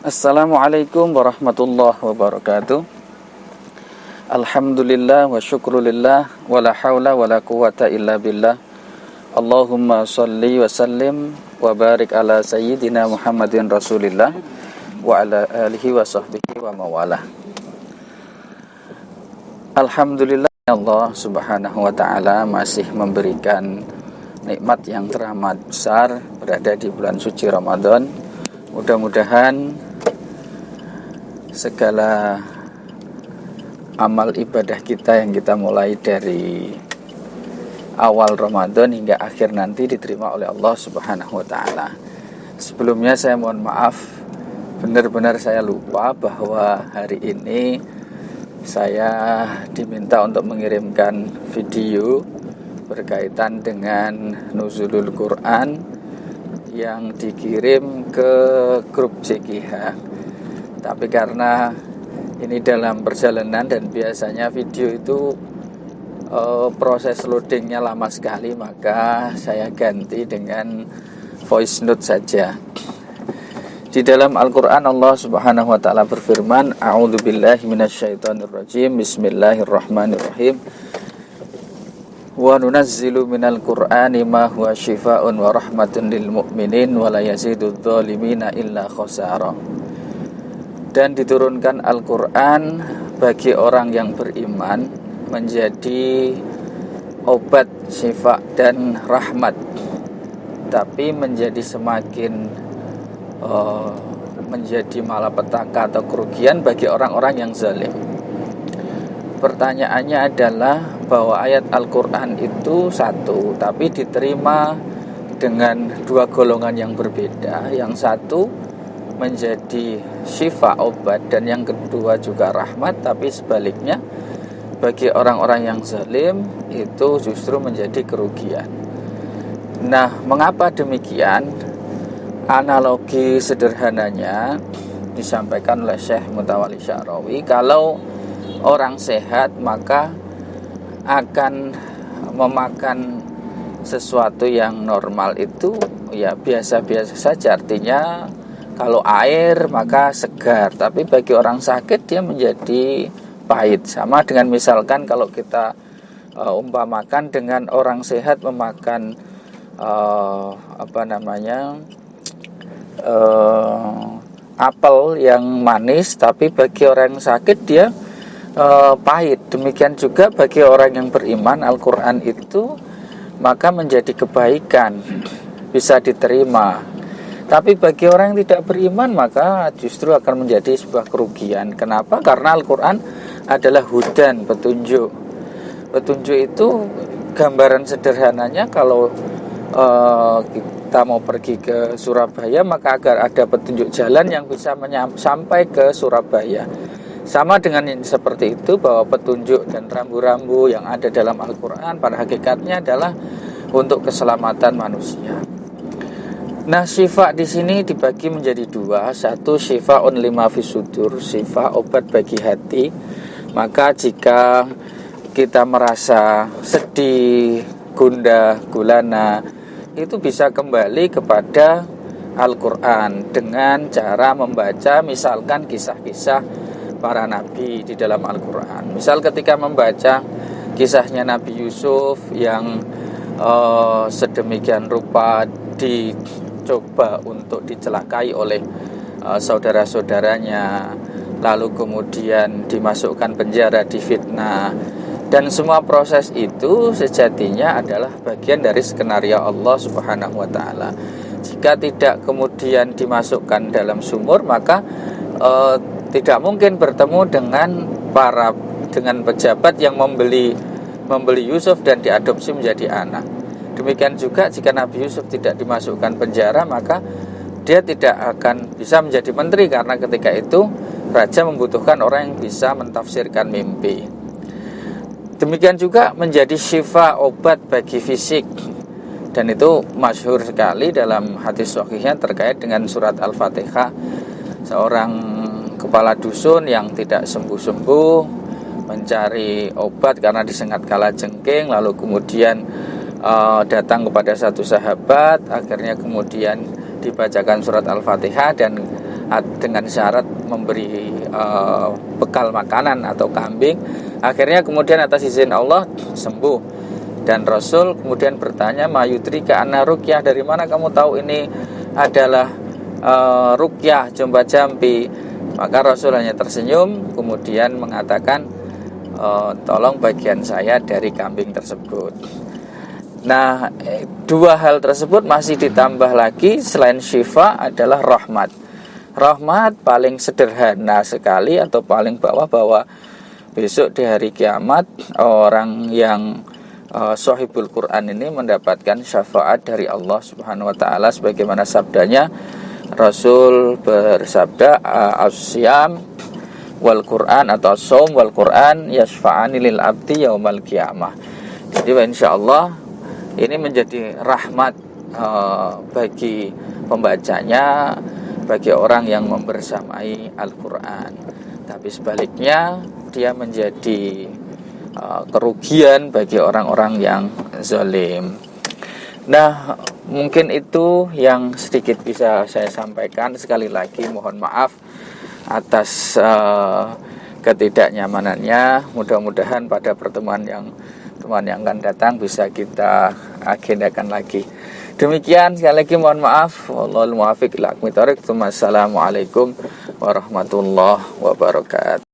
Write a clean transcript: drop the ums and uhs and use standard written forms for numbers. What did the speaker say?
Assalamualaikum warahmatullahi wabarakatuh. Alhamdulillah wa syukrulillah wa la hawla wa la quwata illa billah. Allahumma salli wa sallim wa barik ala sayyidina Muhammadin Rasulillah wa ala alihi wa sahbihi wa mawalah. Alhamdulillah, Allah subhanahu wa ta'ala masih memberikan nikmat yang teramat besar berada di bulan suci Ramadan. Mudah-mudahan segala amal ibadah kita yang kita mulai dari awal Ramadan hingga akhir nanti diterima oleh Allah Subhanahu wa taala. Sebelumnya saya mohon maaf, benar-benar saya lupa bahwa hari ini saya diminta untuk mengirimkan video berkaitan dengan nuzulul Quran yang dikirim ke grup CGH. Tapi karena ini dalam perjalanan dan biasanya video itu proses loadingnya lama sekali, maka saya ganti dengan voice note saja. Di dalam Al-Quran Allah subhanahu wa ta'ala berfirman, A'udzubillahi minasyaitonirrajim, Bismillahirrahmanirrahim. Wa nunazzilu minal Qur'ani ma huwa shifaa'un wa rahmatun lil mu'minin wa la yazidudz zalimina illa khasara. Dan diturunkan Al-Quran bagi orang yang beriman menjadi obat, syifa dan rahmat, tapi menjadi semakin menjadi malapetaka atau kerugian bagi orang-orang yang zalim. Pertanyaannya adalah bahwa ayat Al-Quran itu satu, tapi diterima dengan dua golongan yang berbeda. Yang satu menjadi syifa, obat, dan yang kedua juga rahmat, tapi sebaliknya bagi orang-orang yang zalim itu justru menjadi kerugian. Nah, mengapa demikian? Analogi sederhananya disampaikan oleh Syekh Mutawalli Sya'rawi, kalau orang sehat maka akan memakan sesuatu yang normal itu ya biasa-biasa saja, artinya kalau air maka segar, tapi bagi orang sakit dia menjadi pahit. Sama dengan misalkan kalau kita umpamakan dengan orang sehat memakan apel yang manis, tapi bagi orang yang sakit dia pahit. Demikian juga bagi orang yang beriman, Al-Quran itu maka menjadi kebaikan, bisa diterima. Tapi bagi orang yang tidak beriman maka justru akan menjadi sebuah kerugian. Kenapa? Karena Al-Quran adalah hudan, petunjuk. Petunjuk itu gambaran sederhananya, kalau kita mau pergi ke Surabaya maka agar ada petunjuk jalan yang bisa sampai ke Surabaya. Sama dengan seperti itu, bahwa petunjuk dan rambu-rambu yang ada dalam Al-Quran pada hakikatnya adalah untuk keselamatan manusia. Nah, syifa di sini dibagi menjadi dua. Satu, syifaun lima fisudur, syifa obat bagi hati. Maka jika kita merasa sedih, gundah, gulana, itu bisa kembali kepada Al-Quran dengan cara membaca misalkan kisah-kisah para nabi di dalam Al-Quran. Misal ketika membaca kisahnya Nabi Yusuf yang sedemikian rupa dicoba untuk dicelakai oleh saudara-saudaranya, lalu kemudian dimasukkan penjara, difitnah, dan semua proses itu sejatinya adalah bagian dari skenario Allah Subhanahu wa taala. Jika tidak kemudian dimasukkan dalam sumur, maka tidak mungkin bertemu dengan pejabat yang membeli Yusuf dan diadopsi menjadi anak. Demikian juga jika Nabi Yusuf tidak dimasukkan penjara, maka dia tidak akan bisa menjadi menteri, karena ketika itu raja membutuhkan orang yang bisa mentafsirkan mimpi. Demikian juga menjadi syifa, obat bagi fisik. Dan itu masyhur sekali dalam hadis sahihnya terkait dengan surat Al-Fatihah. Seorang kepala dusun yang tidak sembuh-sembuh mencari obat karena disengat kalajengking, lalu kemudian datang kepada satu sahabat, akhirnya kemudian dibacakan surat Al-Fatihah dan dengan syarat memberi bekal makanan atau kambing. Akhirnya kemudian atas izin Allah sembuh. Dan Rasul kemudian bertanya, mayudrika anna ruqyah, dari mana kamu tahu ini adalah ruqyah jumba jampi? Maka Rasul hanya tersenyum kemudian mengatakan, tolong bagian saya dari kambing tersebut. Nah, dua hal tersebut masih ditambah lagi selain syifa adalah rahmat. Rahmat paling sederhana sekali atau paling bawah, bahwa besok di hari kiamat orang yang sahibul Quran ini mendapatkan syafaat dari Allah Subhanahu wa taala, sebagaimana sabdanya Rasul bersabda, as-siyam wal Quran atau as-shaum wal Quran yashfa'ani lil abdi yaumal qiyamah. Jadi insyaallah ini menjadi rahmat bagi pembacanya, bagi orang yang membersamai Al-Quran. Tapi sebaliknya dia menjadi kerugian bagi orang-orang yang zalim. Nah, mungkin itu yang sedikit bisa saya sampaikan. Sekali lagi mohon maaf atas ketidaknyamanannya. Mudah-mudahan pada pertemuan yang akan datang bisa kita agendakan lagi. Demikian, sekali lagi mohon maaf. Wallahul muwaffiq ila aqwamit thoriq. Assalamualaikum warahmatullahi wabarakatuh.